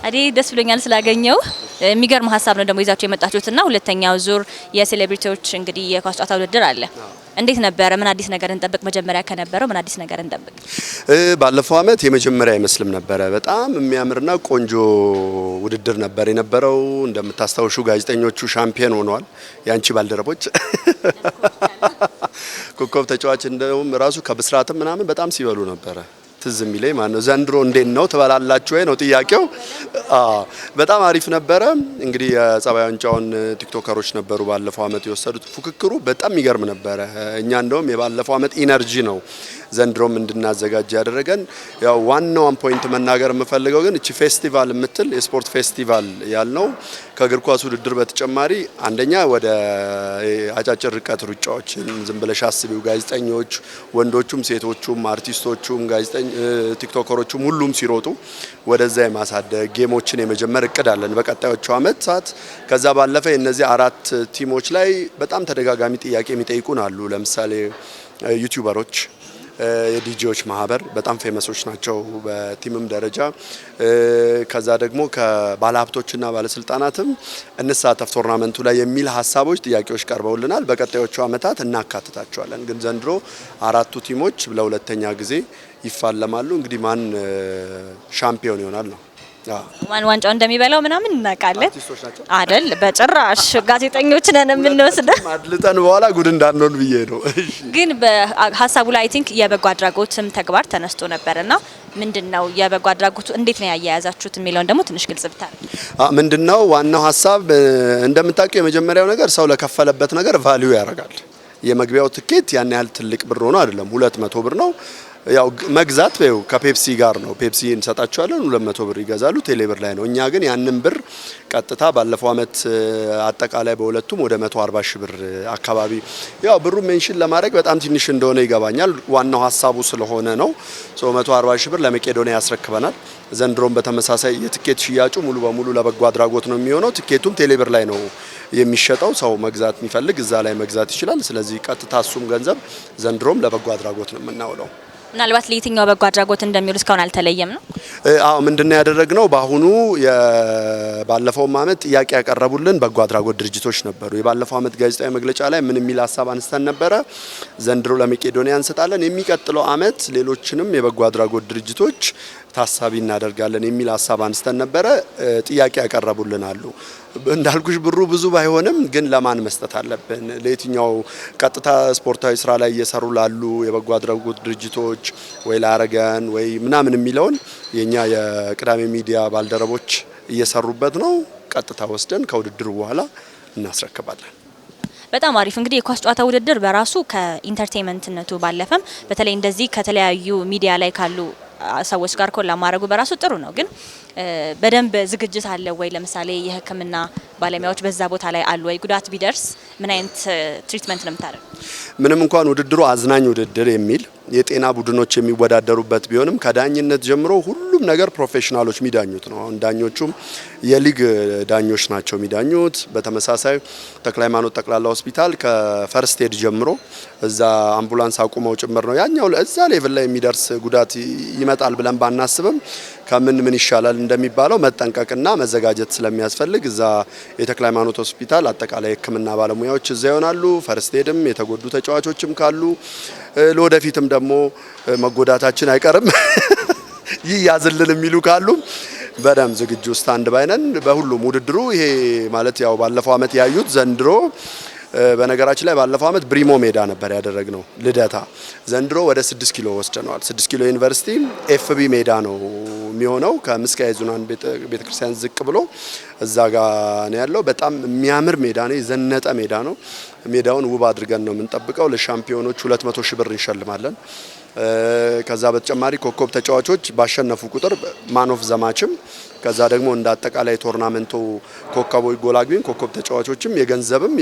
አዲ ደስ ብሎኛል ስላገኘው የሚገርም ሀሳብ ነው ደግሞ ይዛችሁ የመጣችሁትና ሁለተኛው ዙር የሴሌብሪቲዎች እንግዲህ የኳስ ጨዋታ ውድድር አለ። እንዴት ነበር? ምን አዲስ ነገር እንጠብቅ? መጀመሪያ ከነበረው ምን አዲስ ነገር እንጠብቅ? ባለፈው አመት የመጀመሪያ አይመስልም ነበር። በጣም የሚያምርና ቆንጆ ውድድር ነበር የነበረው። እንደምታስታውሹ ጋዜጠኞቹ ሻምፒዮን ሆነዋል። ያንቺ ባልደረቦች ኮከብ ተጫዋች እንደውም ራሱ ከብስራትም ምናምን በጣም ሲበሉ ነበረ። ትዝ የሚለኝ ማለት ነው። ዘንድሮ እንዴት ነው ትበላላችሁ ወይ ነው ጥያቄው። በጣም አሪፍ ነበረ። እንግዲህ የጸባይ ዋንጫውን ቲክቶከሮች ነበሩ ባለፈው አመት የወሰዱት። ፉክክሩ በጣም ይገርም ነበረ። እኛ እንደውም የባለፈው አመት ኢነርጂ ነው ዘንድሮም እንድናዘጋጅ ያደረገን። ያው ዋናውን ፖይንት መናገር የምፈልገው ግን እቺ ፌስቲቫል የምትል የስፖርት ፌስቲቫል ያልነው ከእግር ኳስ ውድድር በተጨማሪ አንደኛ ወደ አጫጭር ርቀት ሩጫዎችን ዝም ብለሽ አስቢው። ጋዜጠኞች ወንዶቹም ሴቶቹም አርቲስቶቹም ቲክቶከሮቹም ሁሉም ሲሮጡ ወደዛ የማሳደግ ጌሞችን የመጀመር እቅድ አለን በቀጣዮቹ አመታት። ከዛ ባለፈ እነዚህ አራት ቲሞች ላይ በጣም ተደጋጋሚ ጥያቄ የሚጠይቁን አሉ። ለምሳሌ ዩቲዩበሮች፣ የዲጂዎች ማህበር በጣም ፌመሶች ናቸው በቲምም ደረጃ። ከዛ ደግሞ ከባለሀብቶችና ባለስልጣናትም እንሳተፍ ቶርናመንቱ ላይ የሚል ሀሳቦች ጥያቄዎች ቀርበውልናል። በቀጣዮቹ አመታት እናካትታቸዋለን። ግን ዘንድሮ አራቱ ቲሞች ለሁለተኛ ጊዜ ይፋለማሉ። እንግዲህ ማን ሻምፒዮን ይሆናል ነው። ማን ዋንጫው እንደሚበላው ምናምን እናውቃለን አይደል? በጭራሽ ጋዜጠኞች ነን የምንወስደው። አድልጠን በኋላ ጉድ እንዳንሆን ብዬ ነው። ግን በሀሳቡ ላይ አይ ቲንክ የበጎ አድራጎትም ተግባር ተነስቶ ነበርና ምንድነው የበጎ አድራጎቱ እንዴት ነው ያያያዛችሁት የሚለውን ደግሞ ትንሽ ግልጽ ብታደርግ። ምንድነው ዋናው ሀሳብ? እንደምታውቀው የመጀመሪያው ነገር ሰው ለከፈለበት ነገር ቫልዩ ያደርጋል። የመግቢያው ትኬት ያን ያህል ትልቅ ብር ሆኖ አይደለም፣ 200 ብር ነው። ያው መግዛት ከፔፕሲ ጋር ነው። ፔፕሲ እንሰጣቸዋለን 200 ብር ይገዛሉ፣ ቴሌ ብር ላይ ነው። እኛ ግን ያንን ብር ቀጥታ ባለፈው አመት አጠቃላይ በሁለቱም ወደ 140 ሺህ ብር አካባቢ። ያው ብሩ ሜንሽን ለማድረግ በጣም ትንሽ እንደሆነ ይገባኛል። ዋናው ሀሳቡ ስለሆነ ነው። 140 ሺህ ብር ለመቄዶኒያ ያስረክበናል። ዘንድሮም በተመሳሳይ የትኬት ሽያጩ ሙሉ በሙሉ ለበጎ አድራጎት ነው የሚሆነው። ትኬቱም ቴሌ ብር ላይ ነው የሚሸጠው። ሰው መግዛት የሚፈልግ እዛ ላይ መግዛት ይችላል። ስለዚህ ቀጥታ እሱም ገንዘብ ዘንድሮም ለበጎ አድራጎት ነው የምናውለው። ምናልባት ለየትኛው በጎ አድራጎት እንደሚውል እስካሁን አልተለየም ነው? አዎ ምንድነው ያደረግነው? በአሁኑ ባለፈው አመት ጥያቄ ያቀረቡልን በጎ አድራጎት ድርጅቶች ነበሩ። የባለፈው አመት ጋዜጣዊ መግለጫ ላይ ምን የሚል ሀሳብ አንስተን ነበረ? ዘንድሮ ለመቄዶኒያ እንሰጣለን፣ የሚቀጥለው አመት ሌሎችንም የበጎ አድራጎት ድርጅቶች ታሳቢ እናደርጋለን የሚል ሀሳብ አንስተን ነበረ። ጥያቄ ያቀረቡልን አሉ። እንዳልኩሽ ብሩ ብዙ ባይሆንም ግን ለማን መስጠት አለብን? ለየትኛው ቀጥታ ስፖርታዊ ስራ ላይ እየሰሩ ላሉ የበጎ አድራጎት ድርጅቶች ወይ ለአረጋን ወይ ምናምን የሚለውን የኛ የቅዳሜ ሚዲያ ባልደረቦች እየሰሩበት ነው። ቀጥታ ወስደን ከውድድሩ በኋላ እናስረክባለን። በጣም አሪፍ። እንግዲህ የኳስ ጨዋታ ውድድር በራሱ ከኢንተርቴይንመንትነቱ ባለፈም በተለይ እንደዚህ ከተለያዩ ሚዲያ ላይ ካሉ ሰዎች ጋር ኮላ ማድረጉ በራሱ ጥሩ ነው። ግን በደንብ ዝግጅት አለ ወይ? ለምሳሌ የሕክምና ባለሙያዎች በዛ ቦታ ላይ አሉ ወይ? ጉዳት ቢደርስ ምን አይነት ትሪትመንት ነው የምታደርጉ? ምንም እንኳን ውድድሩ አዝናኝ ውድድር የሚል የጤና ቡድኖች የሚወዳደሩበት ቢሆንም ከዳኝነት ጀምሮ ሁሉም ነገር ፕሮፌሽናሎች የሚዳኙት ነው። አሁን ዳኞቹም የሊግ ዳኞች ናቸው የሚዳኙት። በተመሳሳይ ተክለ ሃይማኖት ጠቅላላ ሆስፒታል ከፈርስት ኤድ ጀምሮ እዛ አምቡላንስ አቁመው ጭምር ነው ያኛው እዛ ሌቭል ላይ የሚደርስ ጉዳት ይመጣል ብለን ባናስብም ከምን ይሻላል እንደሚባለው መጠንቀቅና መዘጋጀት ስለሚያስፈልግ እዛ የተክለ ሃይማኖት ሆስፒታል አጠቃላይ ሕክምና ባለሙያዎች እዛ ይሆናሉ። ፈርስት ኤድም የተጎዱ ተጫዋቾችም ካሉ ለወደፊትም ደግሞ መጎዳታችን አይቀርም ይያዝልን የሚሉ ካሉ በደም ዝግጁ ስታንድ ባይነን በሁሉም ውድድሩ። ይሄ ማለት ያው ባለፈው አመት ያዩት ዘንድሮ በነገራችን ላይ ባለፈው አመት ብሪሞ ሜዳ ነበር ያደረግነው ልደታ። ዘንድሮ ወደ 6 ኪሎ ወስደናል። 6 ኪሎ ዩኒቨርሲቲ ኤፍቢ ሜዳ ነው የሚሆነው። ከምስካየ ኅዙናን ቤተክርስቲያን ዝቅ ብሎ እዛ ጋር ነው ያለው። በጣም የሚያምር ሜዳ ነው፣ የዘነጠ ሜዳ ነው። ሜዳውን ውብ አድርገን ነው የምንጠብቀው። ለሻምፒዮኖች 200 ሺህ ብር እንሸልማለን። ከዛ በተጨማሪ ኮከብ ተጫዋቾች ባሸነፉ ቁጥር ማን ኦፍ ዘማችም ከዛ ደግሞ እንደ አጠቃላይ ቶርናመንቱ ኮከቦች ጎል አግቢም ኮከብ ተጫዋቾችም የገንዘብም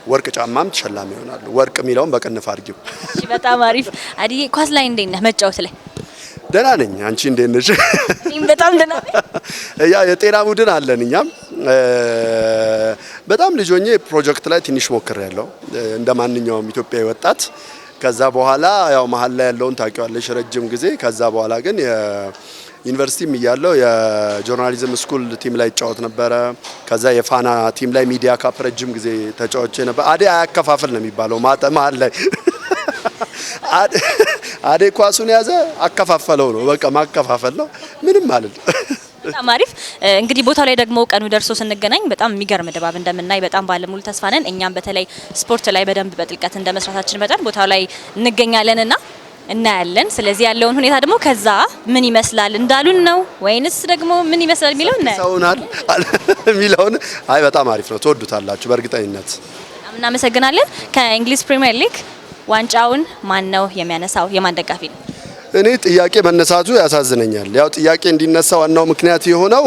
የወርቅ ጫማም ተሸላሚ ይሆናሉ። ወርቅ የሚለውን በቅንፍ አድርጊው። እሺ በጣም አሪፍ። አዲዬ ኳስ ላይ እንዴት ነህ? መጫወት ላይ ደህና ነኝ። አንቺ እንዴት ነሽ? እኔም በጣም ደህና ነኝ። ያ የጤና ቡድን አለን እኛም በጣም ልጅ ሆኜ ፕሮጀክት ላይ ትንሽ ሞክሬያለሁ እንደማንኛውም ኢትዮጵያዊ ወጣት። ከዛ በኋላ ያው መሀል ላይ ያለውን ታውቂዋለሽ ረጅም ጊዜ። ከዛ በኋላ ግን ዩኒቨርሲቲም እያለሁ የጆርናሊዝም ስኩል ቲም ላይ እጫወት ነበረ። ከዛ የፋና ቲም ላይ ሚዲያ ካፕ ረጅም ጊዜ ተጫውቼ ነበር። አዴ አያከፋፍል ነው የሚባለው መሀል ላይ አዴ ኳሱን ያዘ አከፋፈለው ነው በቃ ማከፋፈል ነው ምንም ማለት ነው። በጣም አሪፍ እንግዲህ ቦታው ላይ ደግሞ ቀኑ ደርሶ ስንገናኝ በጣም የሚገርም ድባብ እንደምናይ በጣም ባለሙሉ ተስፋ ነን። እኛም በተለይ ስፖርት ላይ በደንብ በጥልቀት እንደመስራታችን መጠን ቦታው ላይ እንገኛለንና እናያለን። ስለዚህ ያለውን ሁኔታ ደግሞ ከዛ ምን ይመስላል እንዳሉን ነው ወይንስ ደግሞ ምን ይመስላል የሚለው ሰውናል የሚለውን አይ በጣም አሪፍ ነው ትወዱታላችሁ በእርግጠኝነት። እናመሰግናለን። ከእንግሊዝ ፕሪሚየር ሊግ ዋንጫውን ማን ነው የሚያነሳው? የማን ደጋፊ ነው? እኔ ጥያቄ መነሳቱ ያሳዝነኛል። ያው ጥያቄ እንዲነሳ ዋናው ምክንያት የሆነው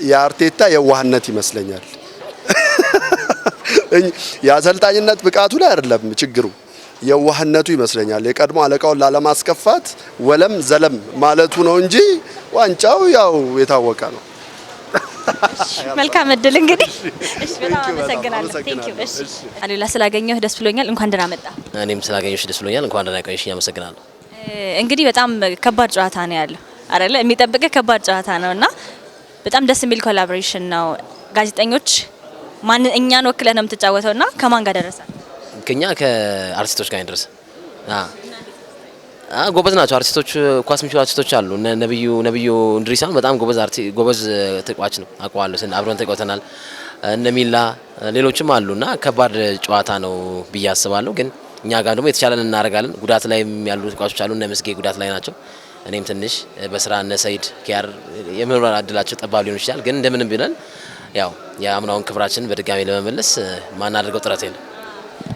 የአርቴታ የዋህነት ይመስለኛል። የአሰልጣኝነት ብቃቱ ላይ አይደለም ችግሩ የዋህነቱ ይመስለኛል። የቀድሞ አለቃውን ላለማስከፋት ወለም ዘለም ማለቱ ነው እንጂ ዋንጫው ያው የታወቀ ነው። መልካም እድል እንግዲህ። እሺ በጣም አመሰግናለሁ። ቴንክ ዩ። እሺ አሉላ ስላገኘሁ ደስ ብሎኛል። እንኳን ደህና መጣ። እኔም ስላገኘሁሽ ደስ ብሎኛል። እንኳን ደህና ቆየሽኝ። አመሰግናለሁ። እንግዲህ በጣም ከባድ ጨዋታ ነው ያለው አይደለ? የሚጠብቅ ከባድ ጨዋታ ነውና በጣም ደስ የሚል ኮላቦሬሽን ነው። ጋዜጠኞች ማን እኛን ወክለህ ነው የምትጫወተውና ከማን ጋር ደረሰ? ከኛ ከአርቲስቶች ጋር ደረሰ። ጎበዝ ናቸው አርቲስቶች፣ ኳስ የሚችሉ አርቲስቶች አሉ። ነብዩ እንድሪሳን በጣም ጎበዝ ተጫዋች ነው። አውቀዋለሁ። አብረን ተጫውተናል። እነ ሚላ ሌሎችም አሉና ከባድ ጨዋታ ነው ብዬ አስባለሁ። ግን እኛ ጋር ደግሞ የተቻለን እናደርጋለን። ጉዳት ላይ ያሉ ተጫዋቾች አሉ። እነ መስጌ ጉዳት ላይ ናቸው። እኔም ትንሽ በስራ እነ ሰይድ ኪያር የመኖር እድላቸው ጠባብ ሊሆን ይችላል። ግን እንደምንም ብለን ያው የአምናውን ክብራችን በድጋሚ ለመመለስ ማናደርገው ጥረት የለም።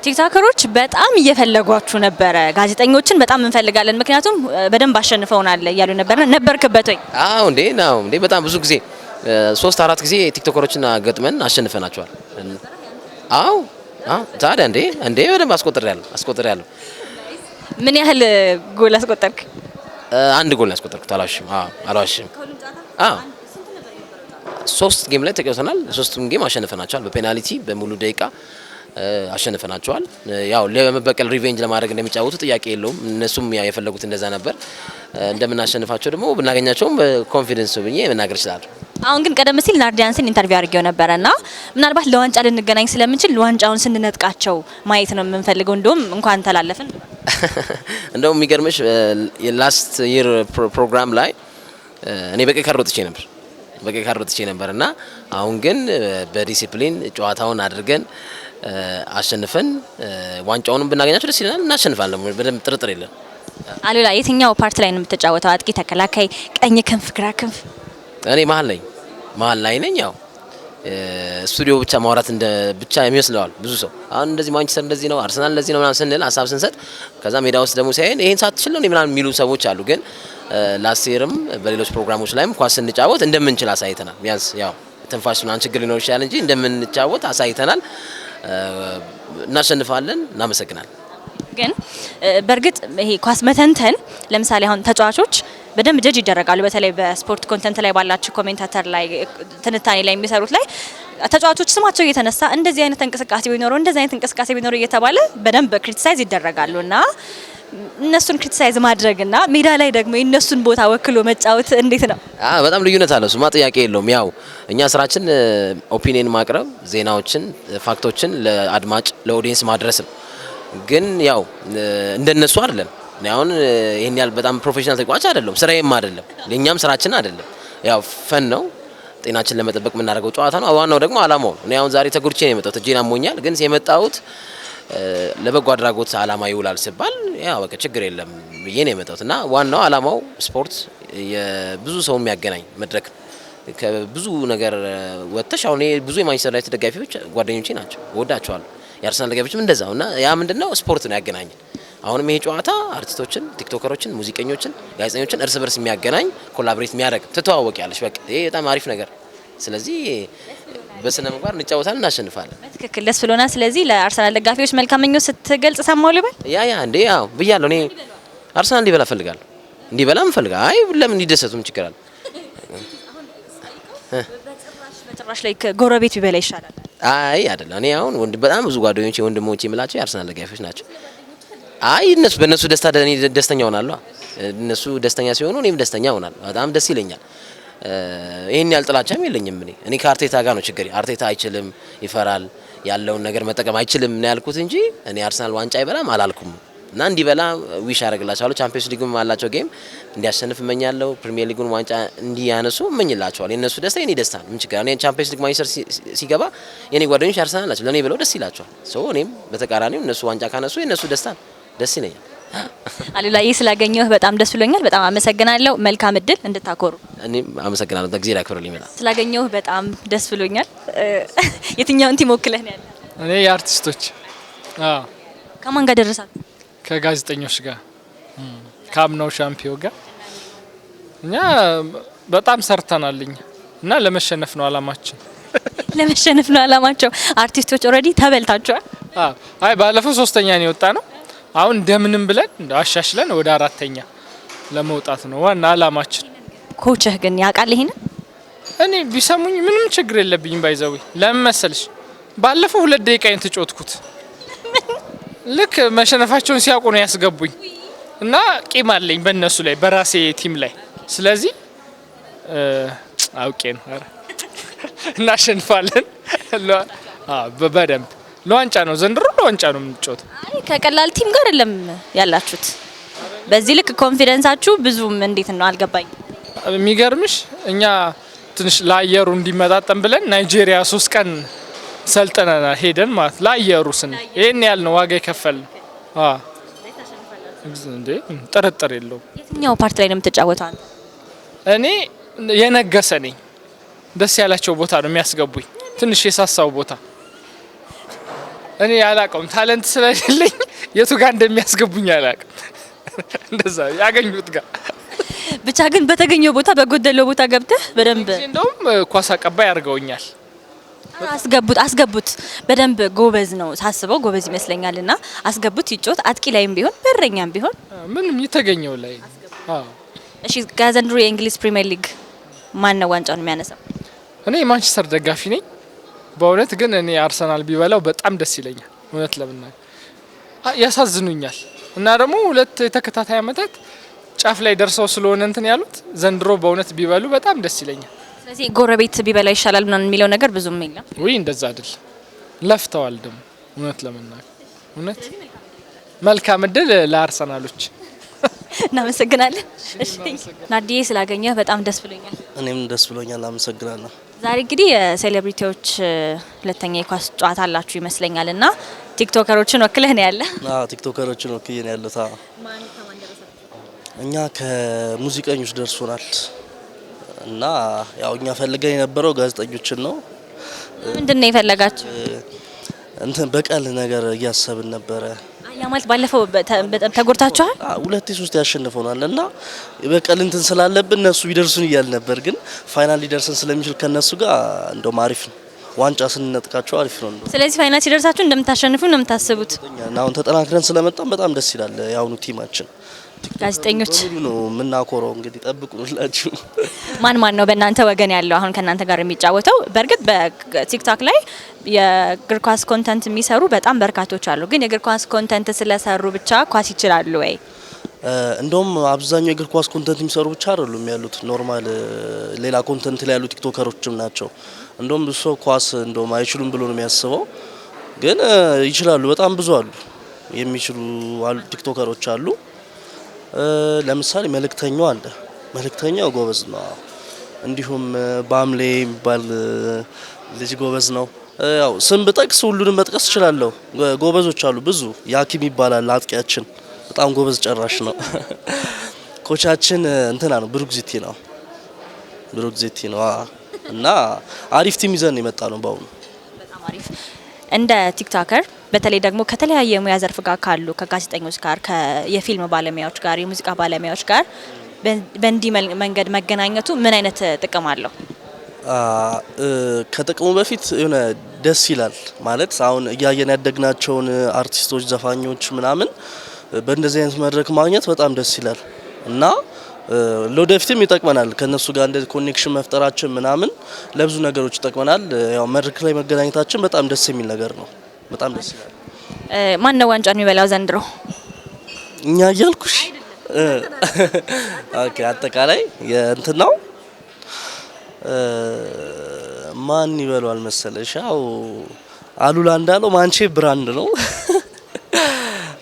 ቲክቶከሮች በጣም እየፈለጓችሁ ነበረ። ጋዜጠኞችን በጣም እንፈልጋለን ምክንያቱም በደንብ አሸንፈውናል እያሉ ነበርክበት ወይ? አዎ እንዴ በጣም ብዙ ጊዜ 3-4 ጊዜ ቲክቶከሮችን ገጥመን አሸንፈናቸዋል። አዎ ታዲያ እንዴ በደንብ አስቆጥሬያለሁ። ምን ያህል ጎል አስቆጠርክ? አንድ ጎል ያስቆጠርኩት አልዋሽም። 3 ጌም ላይ ተጫውተናል። 3ቱም ጌም አሸንፈናቸዋል። በፔናልቲ በሙሉ ደቂቃ አሸንፈናቸዋል። ያው ለመበቀል ሪቬንጅ ለማድረግ እንደሚጫወቱ ጥያቄ የለውም። እነሱም የፈለጉት እንደዛ ነበር። እንደምናሸንፋቸው ደግሞ ብናገኛቸውም በኮንፊደንስ ብዬ መናገር እችላለሁ። አሁን ግን ቀደም ሲል ናርዲያንስን ኢንተርቪው አድርጌው ነበረና ምናልባት ለዋንጫ ልንገናኝ ስለምንችል ዋንጫውን ስንነጥቃቸው ማየት ነው የምንፈልገው። እንደውም እንኳን ተላለፍን። እንደውም የሚገርምሽ የላስት ይር ፕሮግራም ላይ እኔ በቀይ ካርድ ወጥቼ ነበርና አሁን ግን በዲሲፕሊን ጨዋታውን አድርገን አሸንፈን ዋንጫውንም ብናገኛቸው ደስ ይለናል። እናሸንፋለን በደንብ ጥርጥር የለም። አሉላ የትኛው ፓርት ላይ ነው የምትጫወተው? አጥቂ፣ ተከላካይ፣ ቀኝ ክንፍ፣ ግራ ክንፍ? እኔ መሀል ላይ ነኝ። ያው ስቱዲዮ ብቻ ማውራት እንደ ብቻ የሚመስለዋል ብዙ ሰው። አሁን እንደዚህ ማንቸስተር እንደዚህ ነው፣ አርሰናል እንደዚህ ነው ምናምን ስንል ሀሳብ ስንሰጥ ከዛ ሜዳ ውስጥ ደግሞ ሲያየን ይሄን ሳትችል ነው ምናምን የሚሉ ሰዎች አሉ። ግን ላስቴርም በሌሎች ፕሮግራሞች ላይም ኳስ ስንጫወት እንደምንችል አሳይተናል። ቢያንስ ያው ትንፋሽ ምናምን ችግር ሊኖር ይችላል እንጂ እንደምንጫወት አሳይተናል። እናሸንፋለን። እናመሰግናለን። ግን በእርግጥ ይሄ ኳስ መተንተን ለምሳሌ አሁን ተጫዋቾች በደንብ ጀጅ ይደረጋሉ። በተለይ በስፖርት ኮንተንት ላይ ባላችሁ ኮሜንታተር ላይ ትንታኔ ላይ የሚሰሩት ላይ ተጫዋቾች ስማቸው እየተነሳ እንደዚህ አይነት እንቅስቃሴ ቢኖረው እየተባለ በደንብ ክሪቲሳይዝ ይደረጋሉና እነሱን ክሪቲሳይዝ ማድረግና ሜዳ ላይ ደግሞ የነሱን ቦታ ወክሎ መጫወት እንዴት ነው? በጣም ልዩነት አለው። እሱማ ጥያቄ የለውም። ያው እኛ ስራችን ኦፒኒየን ማቅረብ፣ ዜናዎችን፣ ፋክቶችን ለአድማጭ ለኦዲየንስ ማድረስ ነው። ግን ያው እንደነሱ አይደለም። አሁን ይሄን ያህል በጣም ፕሮፌሽናል ተጫዋች አይደለም፣ ስራዬም አይደለም፣ ለኛም ስራችን አይደለም። ያው ፈን ነው፣ ጤናችን ለመጠበቅ የምናደርገው ጨዋታ ነው። ዋናው ደግሞ አላማው ነው። እኔ አሁን ዛሬ ተጎድቼ ነው የመጣሁት፣ እጄን አሞኛል። ግን የመጣሁት ለበጎ አድራጎት አላማ ይውላል ሲባል ያው በቃ ችግር የለም ብዬ ነው የመጣሁት እና ዋናው አላማው ስፖርት የብዙ ሰው የሚያገናኝ መድረክ ከብዙ ነገር ወጥተሽ አሁን ብዙ የማንቸስተር ዩናይትድ ደጋፊዎች ጓደኞቼ ናቸው፣ እወዳቸዋለሁ። የአርሰናል ደጋፊዎችም እንደዛው እና ያ ምንድነው ስፖርት ነው ያገናኘን። አሁንም ይሄ ጨዋታ አርቲስቶችን፣ ቲክቶከሮችን፣ ሙዚቀኞችን፣ ጋዜጠኞችን እርስ በርስ የሚያገናኝ ኮላቦሬት የሚያደርግ ትተዋወቂያለሽ። በቃ ይሄ በጣም አሪፍ ነገር። ስለዚህ በስነ ምግባር እንጫወታለን፣ እናሸንፋለን። በትክክል ደስ ብሎናል። ስለዚህ ለአርሰናል ደጋፊዎች መልካም ምኞት ስትገልጽ ሰማው ልበል? እንዴ ያው ብያለሁ። እኔ አርሰናል እንዲበላ ፈልጋለሁ፣ እንዲበላም ፈልጋ። አይ ለምን እንዲደሰቱም ችግር አለ? በጭራሽ ላይ ጎረቤት ቢበላ ይሻላል። አይ አይደለም። እኔ አሁን በጣም ብዙ ጓደኞቼ ወንድሞቼ የምላቸው የአርሰናል ደጋፊዎች ናቸው። አይ በእነሱ ደስታ ደስተኛ ሆናለሁ። እነሱ ደስተኛ ሲሆኑ እኔም ደስተኛ ሆናለሁ። በጣም ደስ ይለኛል። ይሄን ያልጥላቻም የለኝም። እኔ ከአርቴታ ጋር ነው ችግሬ። አርቴታ አይችልም፣ ይፈራል፣ ያለውን ነገር መጠቀም አይችልም ነው ያልኩት እንጂ እኔ አርሰናል ዋንጫ አይበላም አላልኩም። እና እንዲበላ ዊሽ አደርግላቸዋለሁ። ቻምፒየንስ ሊግም አላቸው ጌም እንዲያሸንፍ እመኛለሁ። ፕሪሚየር ሊጉን ዋንጫ እንዲያነሱ እመኝላቸዋለሁ። የነሱ ደስታ የኔ ደስታ ነው። ምን ችግር አለ? ቻምፒየንስ ሊግ ማንቸስተር ሲገባ የኔ ጓደኞች አርሰናል ናቸው፣ ለኔ ብለው ደስ ይላቸዋል። እኔም በተቃራኒው እነሱ ዋንጫ ካነሱ የነሱ ደስታ ነው፣ ደስ ይለኛል። አሉላዬ ስላገኘሁ በጣም ደስ ብሎኛል። በጣም አመሰግናለሁ። መልካም እድል እንድታኮሩ። እኔም አመሰግናለሁ። እግዚአብሔር ያክብርልኝ። ስላገኘሁ በጣም ደስ ብሎኛል። የትኛውን ቲም ወክለህ ነው ያለው? እኔ የአርቲስቶች ከማን ጋር ደረሳችሁ? ከጋዜጠኞች ጋር ከአምናው ሻምፒዮን ጋር እኛ በጣም ሰርተናልኝ እና ለመሸነፍ ነው አላማችን። ለመሸነፍ ነው አላማቸው። አርቲስቶች ኦልሬዲ ተበልታቸዋል። አይ ባለፈው 3ኛ ነው የወጣ ነው። አሁን እንደምንም ብለን አሻሽለን ወደ 4ኛ ለመውጣት ነው ዋና አላማችን። ኮችህ ግን ያውቃል ይሄን? እኔ ቢሰሙኝ ምንም ችግር የለብኝም። ባይዘው ለምን መሰልሽ ባለፈው 2 ደቂቃ ተጫወትኩት። ልክ መሸነፋቸውን ሲያውቁ ነው ያስገቡኝ እና ቂም አለኝ በእነሱ ላይ በራሴ ቲም ላይ። ስለዚህ አውቄ ነው እናሸንፋለን። በደንብ ለዋንጫ ነው ዘንድሮ ለዋንጫ ነው የምንጫወተው። አይ ከቀላል ቲም ጋር አይደለም ያላችሁት። በዚህ ልክ ኮንፊደንሳችሁ ብዙም እንዴት ነው አልገባኝ። የሚገርምሽ እኛ ትንሽ ለአየሩ እንዲመጣጠን ብለን ናይጄሪያ 3 ቀን ሰልጠነና ሄደን ማለት ለአየሩ ስን ይሄን ያህል ነው ዋጋ የከፈልን። እንዴ ጥርጥር የለውም። የትኛው ፓርት ላይ ነው የምትጫወተው? እኔ የነገሰ ነኝ። ደስ ያላቸው ቦታ ነው የሚያስገቡኝ። ትንሽ የሳሳው ቦታ እኔ ያላቀውም ታለንት ስለሌለኝ የቱ ጋር እንደሚያስገቡኝ ያላቀም እንደዛ ያገኙት ጋር ብቻ ግን በተገኘው ቦታ በጎደለው ቦታ ገብተህ በደንብ እንደውም ኳስ አቀባይ አድርገውኛል። አስገቡት በደንብ ጎበዝ ነው ሳስበው ጎበዝ ይመስለኛልና አስገቡት ይጮት አጥቂ ላይም ቢሆን በረኛም ቢሆን ምንም የተገኘው ላይ። እሺ ጋዘንድሮ የእንግሊዝ ፕሪሚየር ሊግ ማን ነው ዋንጫውን የሚያነሳው? እኔ የማንቸስተር ደጋፊ ነኝ በእውነት ግን እኔ አርሰናል ቢበላው በጣም ደስ ይለኛል። እውነት ለምናገር ያሳዝኑኛል እና ደግሞ 2 የተከታታይ አመታት ጫፍ ላይ ደርሰው ስለሆነ እንትን ያሉት ዘንድሮ በእውነት ቢበሉ በጣም ደስ ይለኛል። ስለዚህ ጎረቤት ቢበላ ይሻላል ምናምን የሚለው ነገር ብዙም የለም። ወይ እንደዛ አይደል ለፍተዋል ደግሞ እውነት ለምናገር እውነት መልካም እድል ለአርሰናሎች። እናመሰግናለን። እሺ ናዲዬ ስላገኘህ በጣም ደስ ብሎኛል። እኔም ደስ ብሎኛል። አመሰግናለሁ። ዛሬ እንግዲህ የሴሌብሪቲዎች 2ኛ የኳስ ጨዋታ አላችሁ ይመስለኛል እና ቲክቶከሮችን ወክለህ ነው ያለ? ቲክቶከሮችን ወክዬ ነው ያለሁት። እኛ ከሙዚቀኞች ደርሶናል እና ያው እኛ ፈልገን የነበረው ጋዜጠኞችን ነው። ምንድነው የፈለጋችሁ? እንትን በቀል ነገር እያሰብን ነበረ። ያ ማለት ባለፈው በጣም ተጎርታችኋል? 2-3 ያሸንፈውናል እና በቀል እንትን ስላለብን እነሱ ቢደርሱን እያል ነበር። ግን ፋይናል ሊደርሰን ስለሚችል ከነሱ ጋር እንደውም አሪፍ ነው። ዋንጫ ስንነጥቃቸው አሪፍ ነው። ስለዚህ ፋይናል ሲደርሳችሁ እንደምታሸንፉ ነው የምታስቡት? አሁን ተጠናክረን ስለመጣን በጣም ደስ ይላል። ያውኑ ቲማችን ጋዜጠኞች ነው የምናኮረው። እንግዲህ ጠብቁላችሁ። ማን ነው በእናንተ ወገን ያለው አሁን ከእናንተ ጋር የሚጫወተው? በእርግጥ በቲክቶክ ላይ የእግር ኳስ ኮንተንት የሚሰሩ በጣም በርካቶች አሉ። ግን የእግር ኳስ ኮንተንት ስለሰሩ ብቻ ኳስ ይችላሉ ወይ? እንደውም አብዛኛው የእግር ኳስ ኮንተንት የሚሰሩ ብቻ አይደሉም ያሉት፣ ኖርማል ሌላ ኮንተንት ላይ ያሉ ቲክቶከሮችም ናቸው። እንደውም ብዙ ሰው ኳስ እንደውም አይችሉም ብሎ ነው የሚያስበው፣ ግን ይችላሉ። በጣም ብዙ አሉ የሚችሉ ቲክቶከሮች አሉ። ለምሳሌ መልእክተኛው አለ። መልእክተኛው ጎበዝ ነው። እንዲሁም ባምሌ የሚባል ልጅ ጎበዝ ነው። ያው ስም ብጠቅስ ሁሉንም መጥቀስ እችላለሁ። ጎበዞች አሉ ብዙ። ያኪም ይባላል አጥቂያችን፣ በጣም ጎበዝ ጨራሽ ነው። ኮቻችን እንትና ነው ብሩክዚቲ ነው። ብሩክዚቲ ነው እና አሪፍ ቲም ይዘን የመጣ ነው ባሁን። በጣም አሪፍ። እንደ ቲክቶከር በተለይ ደግሞ ከተለያየ የሙያ ዘርፍ ጋር ካሉ ከጋዜጠኞች ጋር የፊልም ባለሙያዎች ጋር የሙዚቃ ባለሙያዎች ጋር በእንዲህ መንገድ መገናኘቱ ምን አይነት ጥቅም አለው? ከጥቅሙ በፊት የሆነ ደስ ይላል ማለት አሁን እያየን ያደግናቸውን አርቲስቶች፣ ዘፋኞች ምናምን በእንደዚህ አይነት መድረክ ማግኘት በጣም ደስ ይላል እና ለወደፊትም ይጠቅመናል። ከነሱ ጋር እንደ ኮኔክሽን መፍጠራችን ምናምን ለብዙ ነገሮች ይጠቅመናል። ያው መድረክ ላይ መገናኘታችን በጣም ደስ የሚል ነገር ነው። በጣም ደስ ይላል። ማን ነው ዋንጫን የሚበላው ዘንድሮ? እኛ እያልኩሽ ኦኬ አጠቃላይ የእንትን ነው ማን ይበሏል መሰለሽ? ያው አሉላ እንዳለው ማንቼ ብራንድ ነው።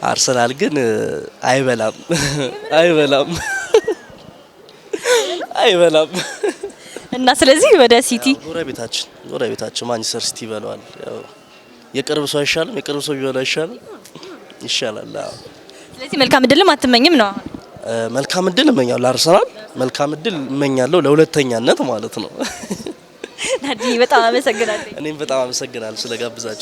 አርሰናል ግን አይበላም አይበላም አይበላም። እና ስለዚህ ወደ ሲቲ ጎረቤታችን ማንቸስተር ሲቲ ይበላዋል። ያው የቅርብ ሰው አይሻልም? የቅርብ ሰው ቢበላ አይሻልም? ይሻላል። ስለዚህ መልካም እድልም አትመኝም ነው? መልካም እድል እመኛለሁ ለአርሰናል፣ መልካም እድል እመኛለሁ ለሁለተኛነት ማለት ነው። ናዲ በጣም አመሰግናለሁ። እኔም በጣም አመሰግናለሁ ስለጋብዛችሁ።